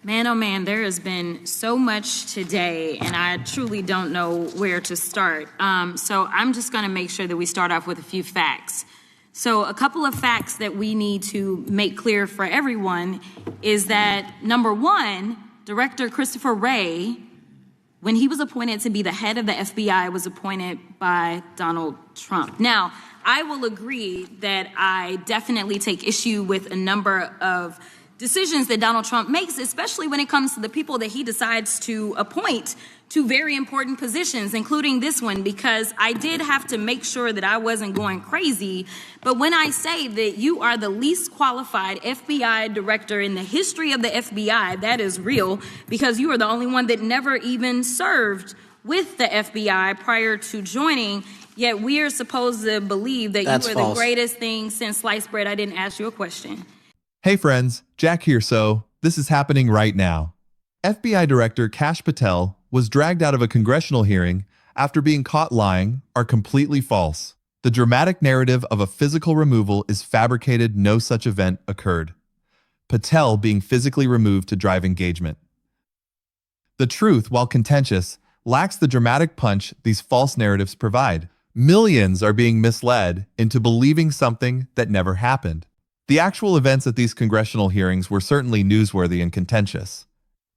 Man, oh man, there has been so much today, and I truly don't know where to start. So I'm just going to make sure that we start off with a few facts. So a couple of facts that we need to make clear for everyone is that, number one, Director Christopher Wray, when he was appointed to be the head of the FBI, was appointed by Donald Trump. Now, I will agree that I definitely take issue with a number of decisions that Donald Trump makes, especially when it comes to the people that he decides to appoint to very important positions, including this one, because I did have to make sure that I wasn't going crazy. But when I say that you are the least qualified FBI director in the history of the FBI, that is real, because you are the only one that never even served with the FBI prior to joining. Yet we are supposed to believe that That's you are false. the greatest thing since sliced bread. I didn't ask you a question. Hey friends, Jack here. So this is happening right now. FBI Director Kash Patel was dragged out of a congressional hearing after being caught lying are completely false. The dramatic narrative of a physical removal is fabricated. No such event occurred. Patel being physically removed to drive engagement. The truth, while contentious, lacks the dramatic punch these false narratives provide. Millions are being misled into believing something that never happened. The actual events at these congressional hearings were certainly newsworthy and contentious,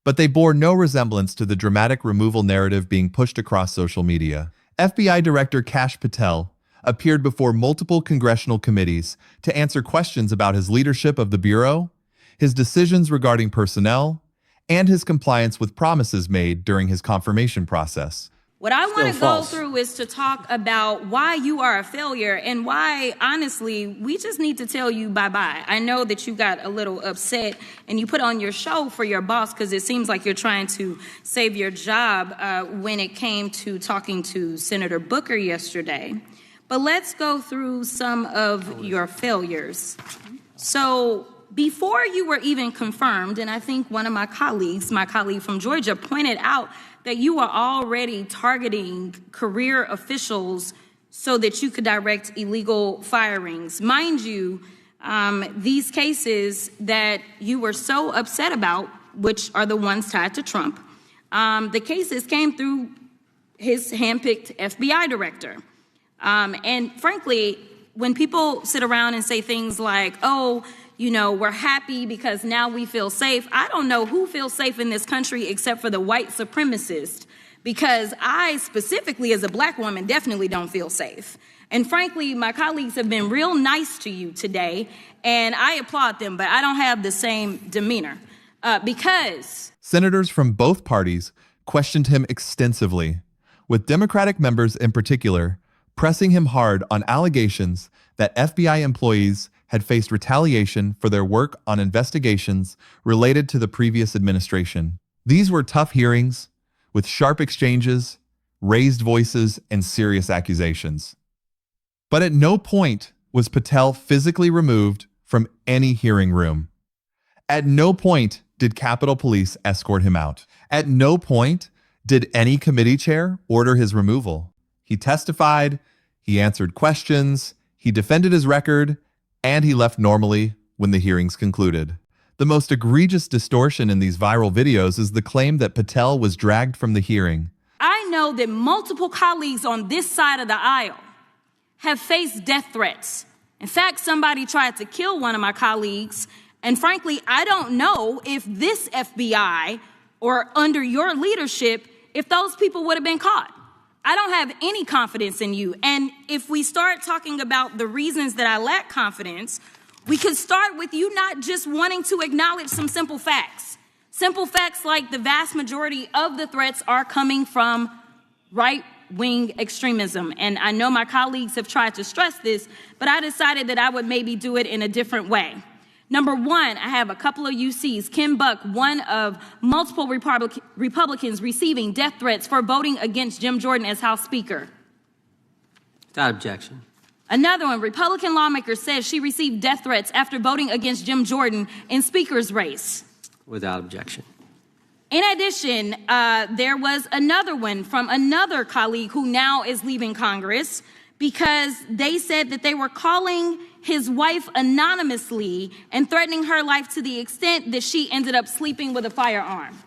but they bore no resemblance to the dramatic removal narrative being pushed across social media. FBI Director Kash Patel appeared before multiple congressional committees to answer questions about his leadership of the Bureau, his decisions regarding personnel, and his compliance with promises made during his confirmation process. What I want to go false. through is to talk about why you are a failure and why, honestly, we just need to tell you bye-bye. I know that you got a little upset and you put on your show for your boss because it seems like you're trying to save your job when it came to talking to Senator Booker yesterday. But let's go through some of your failures. So before you were even confirmed, and I think one of my colleague from Georgia, pointed out that you are already targeting career officials so that you could direct illegal firings. Mind you, these cases that you were so upset about, which are the ones tied to Trump, the cases came through his handpicked FBI director. And frankly, when people sit around and say things like, oh, you know, we're happy because now we feel safe. I don't know who feels safe in this country except for the white supremacists, because I specifically as a black woman definitely don't feel safe. And frankly, my colleagues have been real nice to you today, and I applaud them, but I don't have the same demeanor because Senators from both parties questioned him extensively, with Democratic members in particular pressing him hard on allegations that FBI employees had faced retaliation for their work on investigations related to the previous administration. These were tough hearings with sharp exchanges, raised voices, and serious accusations. But at no point was Patel physically removed from any hearing room. At no point did Capitol Police escort him out. At no point did any committee chair order his removal. He testified, he answered questions, he defended his record, and he left normally when the hearings concluded. The most egregious distortion in these viral videos is the claim that Patel was dragged from the hearing. I know that multiple colleagues on this side of the aisle have faced death threats. In fact, somebody tried to kill one of my colleagues, and frankly, I don't know if this FBI or under your leadership, if those people would have been caught. I don't have any confidence in you. And if we start talking about the reasons that I lack confidence, we could start with you not just wanting to acknowledge some simple facts. Simple facts like the vast majority of the threats are coming from right-wing extremism. And I know my colleagues have tried to stress this, but I decided that I would maybe do it in a different way. Number one, I have a couple of UCs. Kim Buck, one of multiple Republicans receiving death threats for voting against Jim Jordan as House Speaker. Without objection. Another one, Republican lawmaker says she received death threats after voting against Jim Jordan in Speaker's race. Without objection. In addition, there was another one from another colleague who now is leaving Congress because they said that they were calling his wife anonymously and threatening her life to the extent that she ended up sleeping with a firearm.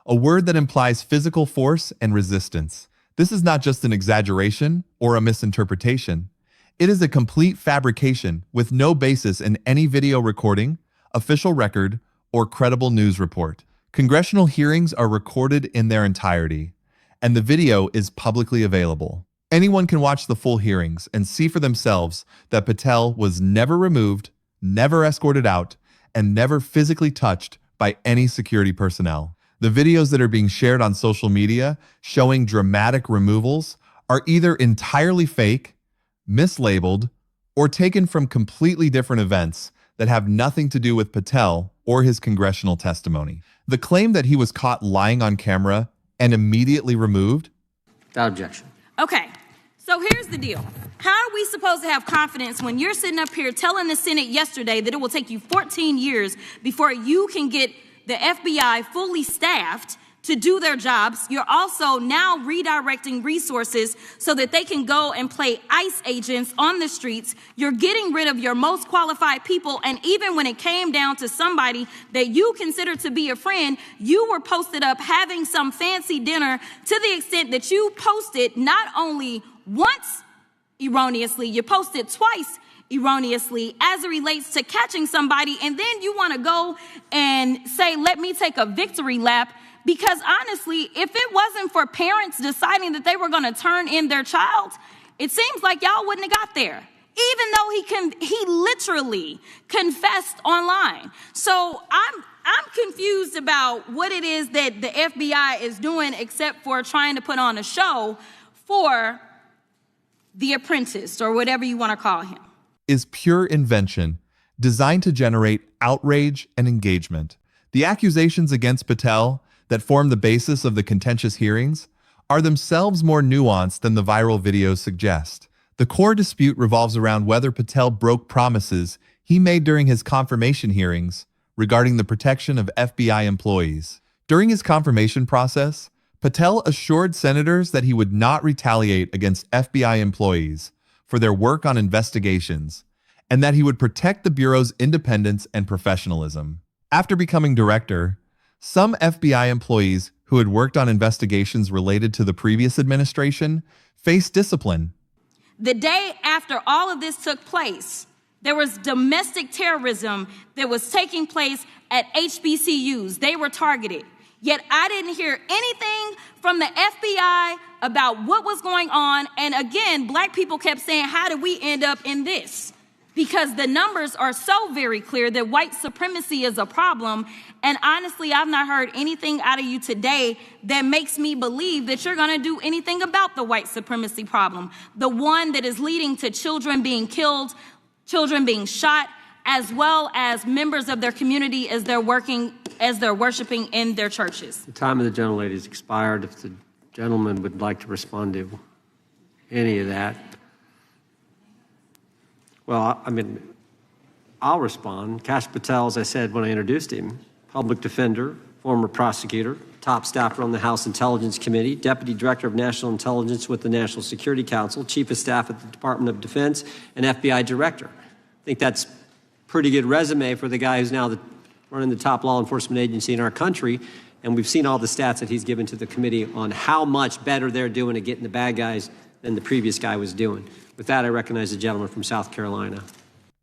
A word that implies physical force and resistance. This is not just an exaggeration or a misinterpretation. It is a complete fabrication with no basis in any video recording, official record, or credible news report. Congressional hearings are recorded in their entirety, and the video is publicly available. Anyone can watch the full hearings and see for themselves that Patel was never removed, never escorted out, and never physically touched by any security personnel. The videos that are being shared on social media showing dramatic removals are either entirely fake, mislabeled, or taken from completely different events that have nothing to do with Patel or his congressional testimony. The claim that he was caught lying on camera and immediately removed? Without objection. Okay, so here's the deal. How are we supposed to have confidence when you're sitting up here telling the Senate yesterday that it will take you 14 years before you can get the FBI fully staffed to do their jobs? You're also now redirecting resources so that they can go and play ICE agents on the streets. You're getting rid of your most qualified people. And even when it came down to somebody that you consider to be a friend, you were posted up having some fancy dinner to the extent that you posted not only once erroneously, you posted twice erroneously as it relates to catching somebody. And then you want to go and say, let me take a victory lap. Because honestly, if it wasn't for parents deciding that they were going to turn in their child, it seems like y'all wouldn't have got there, even though he literally confessed online. So I'm confused about what it is that the FBI is doing except for trying to put on a show for the apprentice or whatever you want to call him. Is pure invention designed to generate outrage and engagement. The accusations against Patel that form the basis of the contentious hearings are themselves more nuanced than the viral videos suggest. The core dispute revolves around whether Patel broke promises he made during his confirmation hearings regarding the protection of FBI employees. During his confirmation process, Patel assured senators that he would not retaliate against FBI employees for their work on investigations, and that he would protect the Bureau's independence and professionalism. After becoming director, some FBI employees who had worked on investigations related to the previous administration faced discipline. The day after all of this took place, there was domestic terrorism that was taking place at HBCUs. They were targeted. Yet I didn't hear anything from the FBI about what was going on. And again, black people kept saying, how did we end up in this? Because the numbers are so very clear that white supremacy is a problem. And honestly, I've not heard anything out of you today that makes me believe that you're going to do anything about the white supremacy problem. The one that is leading to children being killed, children being shot, as well as members of their community as they're worshiping in their churches. The time of the gentlelady has expired. If the gentleman would like to respond to any of that. Well, I'll respond. Kash Patel, as I said when I introduced him, public defender, former prosecutor, top staffer on the House Intelligence Committee, deputy director of national intelligence with the National Security Council, chief of staff at the Department of Defense, and FBI director. I think that's a pretty good resume for the guy who's now running the top law enforcement agency in our country. And we've seen all the stats that he's given to the committee on how much better they're doing at getting the bad guys than the previous guy was doing. With that, I recognize the gentleman from South Carolina.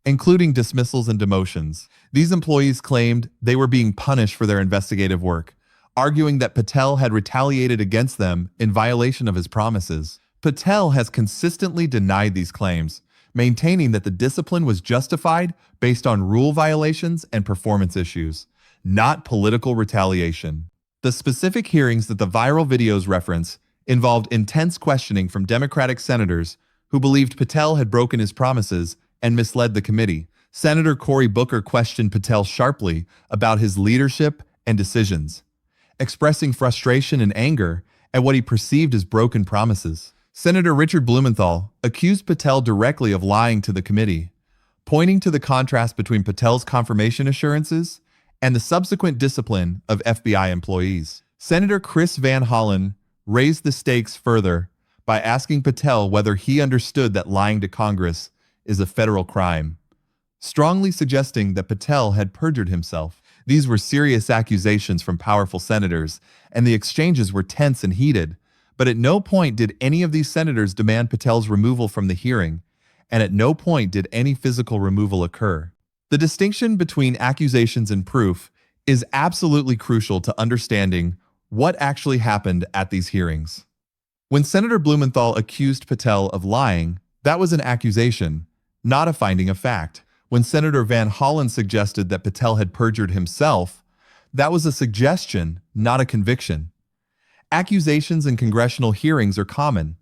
Including dismissals and demotions. These employees claimed they were being punished for their investigative work, arguing that Patel had retaliated against them in violation of his promises. Patel has consistently denied these claims, maintaining that the discipline was justified based on rule violations and performance issues, not political retaliation. The specific hearings that the viral videos reference involved intense questioning from Democratic senators who believed Patel had broken his promises and misled the committee. Senator Cory Booker questioned Patel sharply about his leadership and decisions, expressing frustration and anger at what he perceived as broken promises. Senator Richard Blumenthal accused Patel directly of lying to the committee, pointing to the contrast between Patel's confirmation assurances and the subsequent discipline of FBI employees. Senator Chris Van Hollen raised the stakes further by asking Patel whether he understood that lying to Congress is a federal crime, strongly suggesting that Patel had perjured himself. These were serious accusations from powerful senators, and the exchanges were tense and heated. But at no point did any of these senators demand Patel's removal from the hearing, and at no point did any physical removal occur. The distinction between accusations and proof is absolutely crucial to understanding what actually happened at these hearings. When Senator Blumenthal accused Patel of lying, that was an accusation, not a finding of fact. When Senator Van Hollen suggested that Patel had perjured himself, that was a suggestion, not a conviction. Accusations in congressional hearings are common,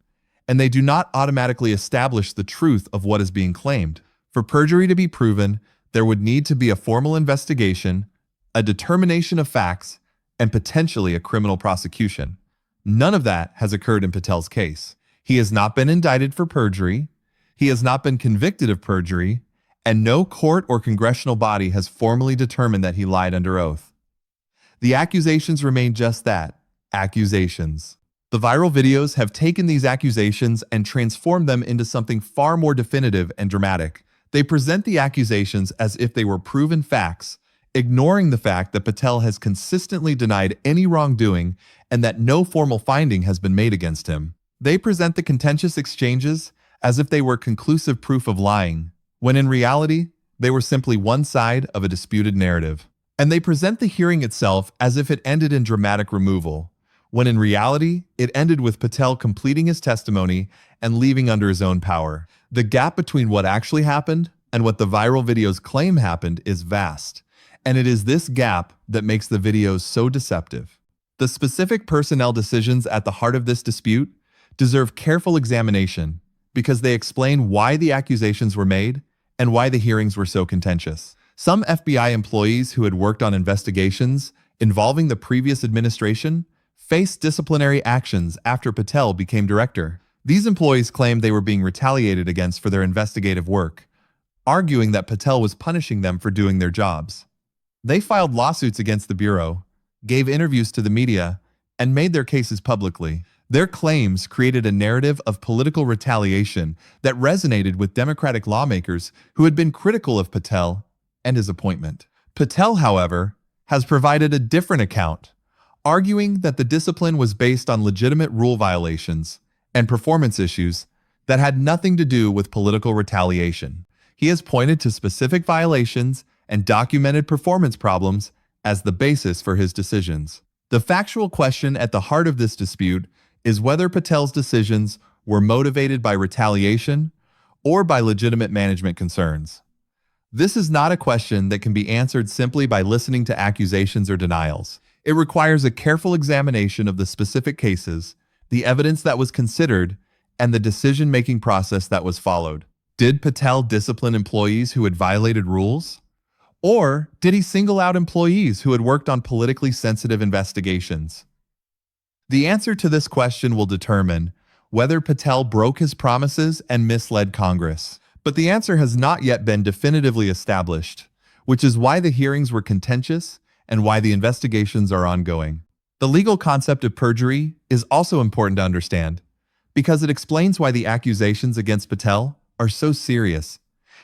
and they do not automatically establish the truth of what is being claimed. For perjury to be proven, there would need to be a formal investigation, a determination of facts, and potentially a criminal prosecution. None of that has occurred in Patel's case. He has not been indicted for perjury, he has not been convicted of perjury, and no court or congressional body has formally determined that he lied under oath. The accusations remain just that, accusations. The viral videos have taken these accusations and transformed them into something far more definitive and dramatic. They present the accusations as if they were proven facts, ignoring the fact that Patel has consistently denied any wrongdoing and that no formal finding has been made against him. They present the contentious exchanges as if they were conclusive proof of lying, when in reality, they were simply one side of a disputed narrative. And they present the hearing itself as if it ended in dramatic removal, when in reality, it ended with Patel completing his testimony and leaving under his own power. The gap between what actually happened and what the viral videos claim happened is vast, and it is this gap that makes the videos so deceptive. The specific personnel decisions at the heart of this dispute deserve careful examination because they explain why the accusations were made and why the hearings were so contentious. Some FBI employees who had worked on investigations involving the previous administration faced disciplinary actions after Patel became director. These employees claimed they were being retaliated against for their investigative work, arguing that Patel was punishing them for doing their jobs. They filed lawsuits against the Bureau, gave interviews to the media, and made their cases publicly. Their claims created a narrative of political retaliation that resonated with Democratic lawmakers who had been critical of Patel and his appointment. Patel, however, has provided a different account, arguing that the discipline was based on legitimate rule violations and performance issues that had nothing to do with political retaliation. He has pointed to specific violations and documented performance problems as the basis for his decisions. The factual question at the heart of this dispute is whether Patel's decisions were motivated by retaliation or by legitimate management concerns. This is not a question that can be answered simply by listening to accusations or denials. It requires a careful examination of the specific cases, the evidence that was considered, and the decision-making process that was followed. Did Patel discipline employees who had violated rules? Or did he single out employees who had worked on politically sensitive investigations? The answer to this question will determine whether Patel broke his promises and misled Congress. But the answer has not yet been definitively established, which is why the hearings were contentious and why the investigations are ongoing. The legal concept of perjury is also important to understand, because it explains why the accusations against Patel are so serious,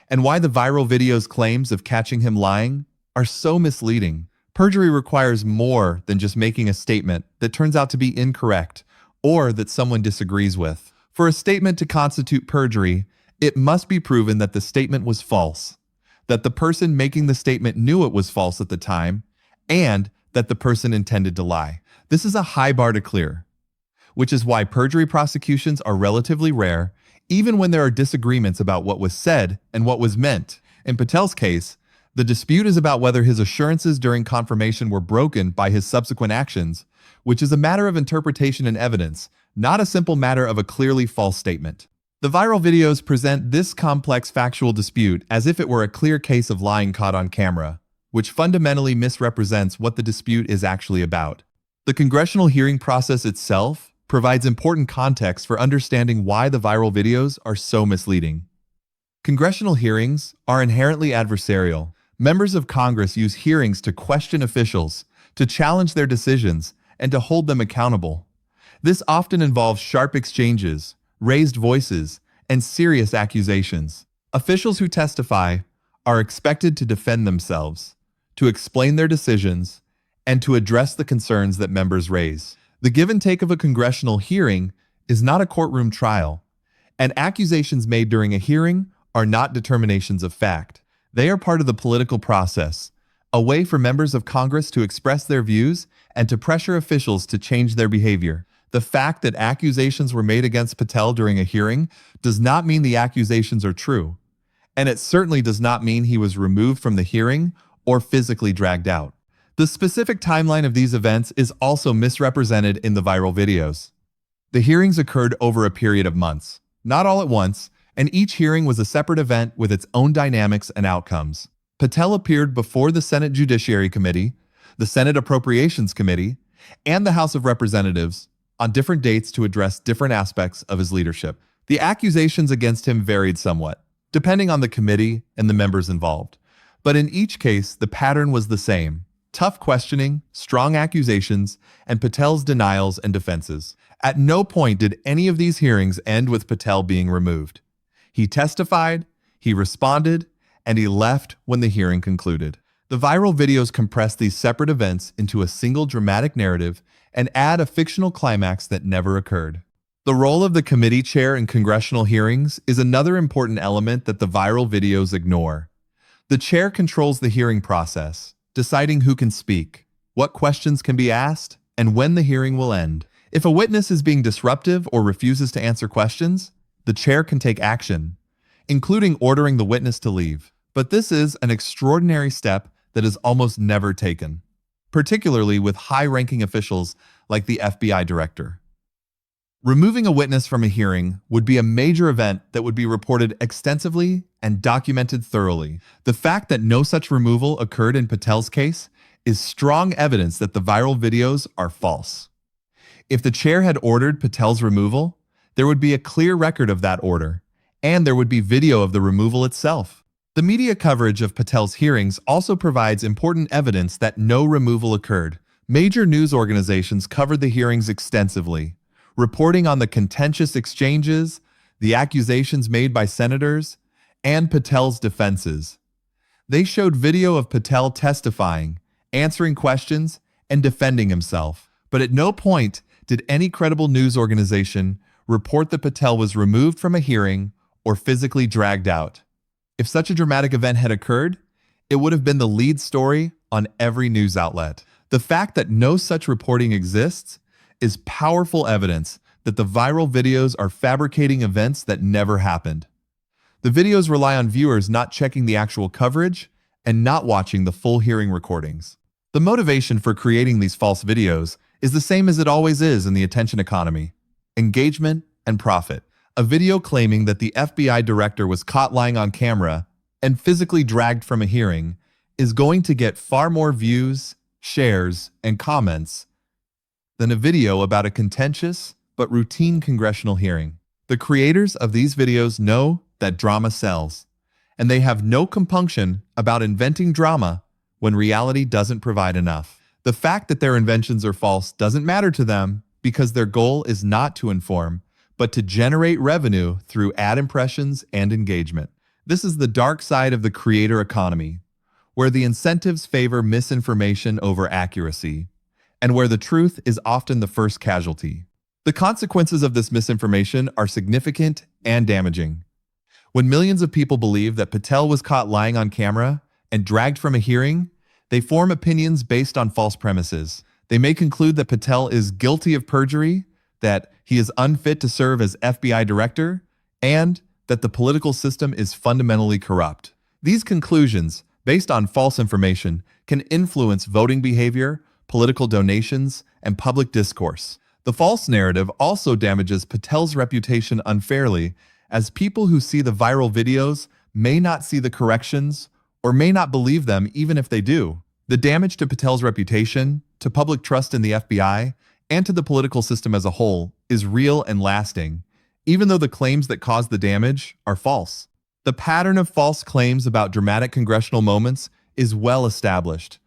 and why the viral video's claims of catching him lying are so misleading. Perjury requires more than just making a statement that turns out to be incorrect or that someone disagrees with. For a statement to constitute perjury, it must be proven that the statement was false, that the person making the statement knew it was false at the time, and that the person intended to lie. This is a high bar to clear, which is why perjury prosecutions are relatively rare, even when there are disagreements about what was said and what was meant. In Patel's case, the dispute is about whether his assurances during confirmation were broken by his subsequent actions, which is a matter of interpretation and evidence, not a simple matter of a clearly false statement. The viral videos present this complex factual dispute as if it were a clear case of lying caught on camera, which fundamentally misrepresents what the dispute is actually about. The congressional hearing process itself provides important context for understanding why the viral videos are so misleading. Congressional hearings are inherently adversarial. Members of Congress use hearings to question officials, to challenge their decisions, and to hold them accountable. This often involves sharp exchanges, raised voices, and serious accusations. Officials who testify are expected to defend themselves, to explain their decisions, and to address the concerns that members raise. The give and take of a congressional hearing is not a courtroom trial, and accusations made during a hearing are not determinations of fact. They are part of the political process, a way for members of Congress to express their views and to pressure officials to change their behavior. The fact that accusations were made against Patel during a hearing does not mean the accusations are true, and it certainly does not mean he was removed from the hearing or physically dragged out. The specific timeline of these events is also misrepresented in the viral videos. The hearings occurred over a period of months, not all at once, and each hearing was a separate event with its own dynamics and outcomes. Patel appeared before the Senate Judiciary Committee, the Senate Appropriations Committee, and the House of Representatives on different dates to address different aspects of his leadership. The accusations against him varied somewhat, depending on the committee and the members involved. But in each case, the pattern was the same: tough questioning, strong accusations, and Patel's denials and defenses. At no point did any of these hearings end with Patel being removed. He testified, he responded, and he left when the hearing concluded. The viral videos compress these separate events into a single dramatic narrative and add a fictional climax that never occurred. The role of the committee chair in congressional hearings is another important element that the viral videos ignore. The chair controls the hearing process, deciding who can speak, what questions can be asked, and when the hearing will end. If a witness is being disruptive or refuses to answer questions, the chair can take action, including ordering the witness to leave. But this is an extraordinary step that is almost never taken, particularly with high-ranking officials like the FBI director. Removing a witness from a hearing would be a major event that would be reported extensively and documented thoroughly. The fact that no such removal occurred in Patel's case is strong evidence that the viral videos are false. If the chair had ordered Patel's removal, there would be a clear record of that order, and there would be video of the removal itself. The media coverage of Patel's hearings also provides important evidence that no removal occurred. Major news organizations covered the hearings extensively, reporting on the contentious exchanges, the accusations made by senators, and Patel's defenses. They showed video of Patel testifying, answering questions, and defending himself. But at no point did any credible news organization report that Patel was removed from a hearing or physically dragged out. If such a dramatic event had occurred, it would have been the lead story on every news outlet. The fact that no such reporting exists is powerful evidence that the viral videos are fabricating events that never happened. The videos rely on viewers not checking the actual coverage and not watching the full hearing recordings. The motivation for creating these false videos is the same as it always is in the attention economy: engagement and profit. A video claiming that the FBI director was caught lying on camera and physically dragged from a hearing is going to get far more views, shares, and comments than a video about a contentious but routine congressional hearing. The creators of these videos know that drama sells, and they have no compunction about inventing drama when reality doesn't provide enough. The fact that their inventions are false doesn't matter to them because their goal is not to inform, but to generate revenue through ad impressions and engagement. This is the dark side of the creator economy, where the incentives favor misinformation over accuracy, and where the truth is often the first casualty. The consequences of this misinformation are significant and damaging. When millions of people believe that Patel was caught lying on camera and dragged from a hearing, they form opinions based on false premises. They may conclude that Patel is guilty of perjury, that he is unfit to serve as FBI director, and that the political system is fundamentally corrupt. These conclusions, based on false information, can influence voting behavior, political donations, and public discourse. The false narrative also damages Patel's reputation unfairly, as people who see the viral videos may not see the corrections or may not believe them even if they do. The damage to Patel's reputation, to public trust in the FBI, and to the political system as a whole is real and lasting, even though the claims that cause the damage are false. The pattern of false claims about dramatic congressional moments is well established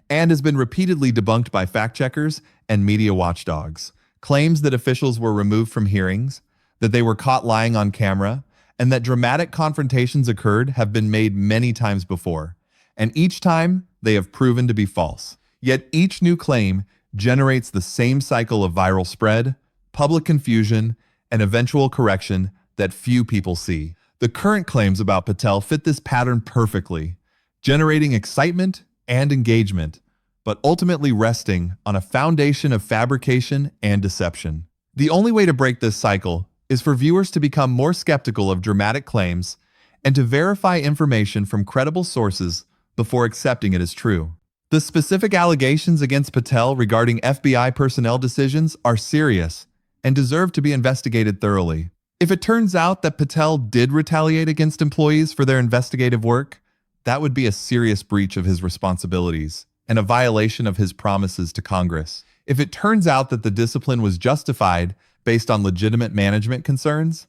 and has been repeatedly debunked by fact-checkers and media watchdogs. Claims that officials were removed from hearings, that they were caught lying on camera, and that dramatic confrontations occurred have been made many times before, and each time they have proven to be false. Yet each new claim generates the same cycle of viral spread, public confusion, and eventual correction that few people see. The current claims about Patel fit this pattern perfectly, generating excitement and engagement, but ultimately resting on a foundation of fabrication and deception. The only way to break this cycle is for viewers to become more skeptical of dramatic claims and to verify information from credible sources before accepting it as true. The specific allegations against Patel regarding FBI personnel decisions are serious and deserve to be investigated thoroughly. If it turns out that Patel did retaliate against employees for their investigative work, that would be a serious breach of his responsibilities and a violation of his promises to Congress. If it turns out that the discipline was justified based on legitimate management concerns,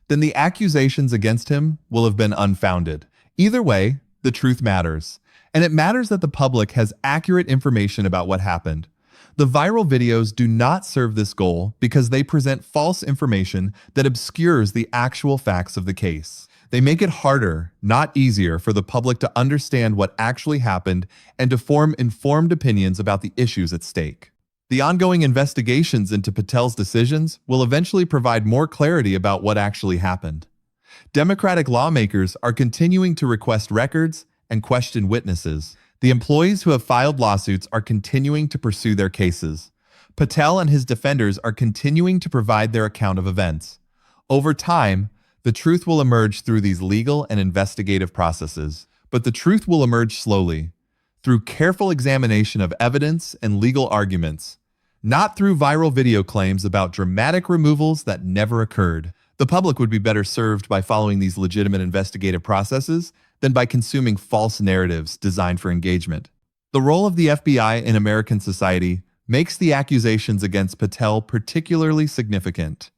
then the accusations against him will have been unfounded. Either way, the truth matters, and it matters that the public has accurate information about what happened. The viral videos do not serve this goal because they present false information that obscures the actual facts of the case. They make it harder, not easier, for the public to understand what actually happened and to form informed opinions about the issues at stake. The ongoing investigations into Patel's decisions will eventually provide more clarity about what actually happened. Democratic lawmakers are continuing to request records and question witnesses. The employees who have filed lawsuits are continuing to pursue their cases. Patel and his defenders are continuing to provide their account of events. Over time, the truth will emerge through these legal and investigative processes, but the truth will emerge slowly, through careful examination of evidence and legal arguments, not through viral video claims about dramatic removals that never occurred. The public would be better served by following these legitimate investigative processes than by consuming false narratives designed for engagement. The role of the FBI in American society makes the accusations against Patel particularly significant.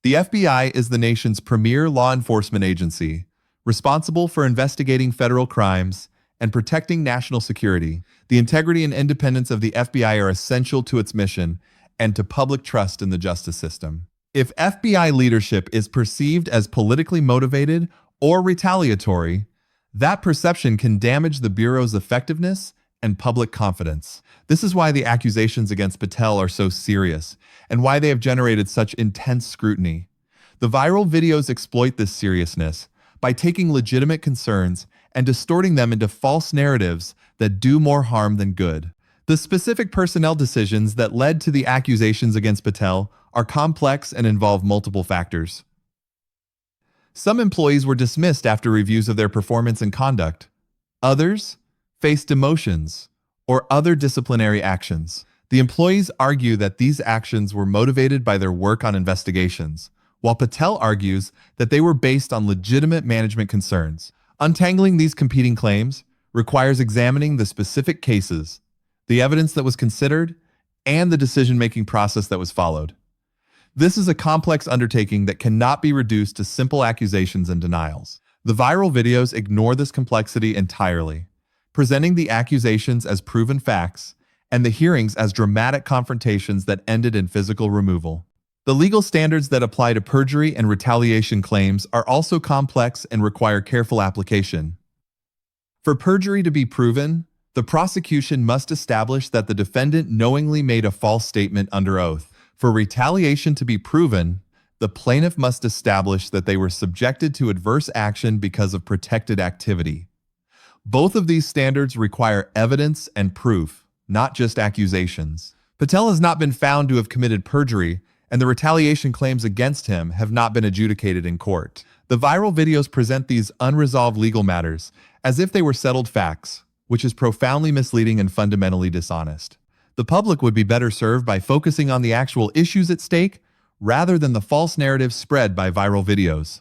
The FBI is the nation's premier law enforcement agency, responsible for investigating federal crimes and protecting national security. The integrity and independence of the FBI are essential to its mission and to public trust in the justice system. If FBI leadership is perceived as politically motivated or retaliatory, that perception can damage the Bureau's effectiveness and public confidence. This is why the accusations against Patel are so serious and why they have generated such intense scrutiny. The viral videos exploit this seriousness by taking legitimate concerns and distorting them into false narratives that do more harm than good. The specific personnel decisions that led to the accusations against Patel are complex and involve multiple factors. Some employees were dismissed after reviews of their performance and conduct. Others faced demotions or other disciplinary actions. The employees argue that these actions were motivated by their work on investigations, while Patel argues that they were based on legitimate management concerns. Untangling these competing claims requires examining the specific cases, the evidence that was considered, and the decision-making process that was followed. This is a complex undertaking that cannot be reduced to simple accusations and denials. The viral videos ignore this complexity entirely, presenting the accusations as proven facts and the hearings as dramatic confrontations that ended in physical removal. The legal standards that apply to perjury and retaliation claims are also complex and require careful application. For perjury to be proven, the prosecution must establish that the defendant knowingly made a false statement under oath. For retaliation to be proven, the plaintiff must establish that they were subjected to adverse action because of protected activity. Both of these standards require evidence and proof, not just accusations. Patel has not been found to have committed perjury, and the retaliation claims against him have not been adjudicated in court. The viral videos present these unresolved legal matters as if they were settled facts, which is profoundly misleading and fundamentally dishonest. The public would be better served by focusing on the actual issues at stake rather than the false narratives spread by viral videos.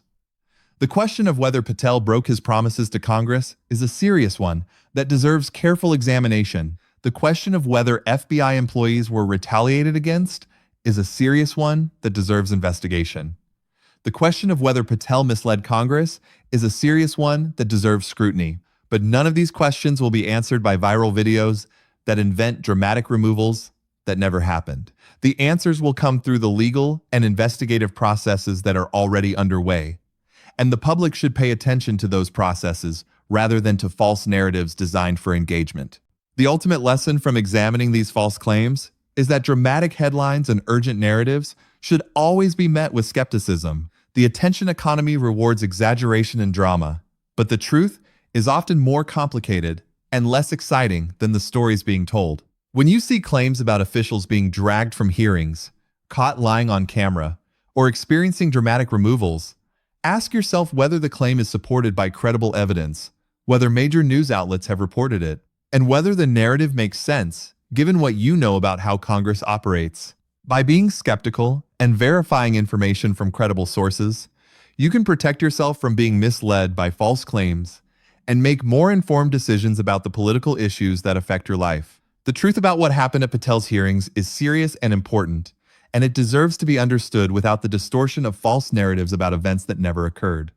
The question of whether Patel broke his promises to Congress is a serious one that deserves careful examination. The question of whether FBI employees were retaliated against is a serious one that deserves investigation. The question of whether Patel misled Congress is a serious one that deserves scrutiny. But none of these questions will be answered by viral videos that invent dramatic removals that never happened. The answers will come through the legal and investigative processes that are already underway. and the public should pay attention to those processes rather than to false narratives designed for engagement. The ultimate lesson from examining these false claims is that dramatic headlines and urgent narratives should always be met with skepticism. The attention economy rewards exaggeration and drama, but the truth is often more complicated and less exciting than the stories being told. When you see claims about officials being dragged from hearings, caught lying on camera, or experiencing dramatic removals, ask yourself whether the claim is supported by credible evidence, whether major news outlets have reported it, and whether the narrative makes sense given what you know about how Congress operates. By being skeptical and verifying information from credible sources, you can protect yourself from being misled by false claims and make more informed decisions about the political issues that affect your life. The truth about what happened at Patel's hearings is serious and important, and it deserves to be understood without the distortion of false narratives about events that never occurred.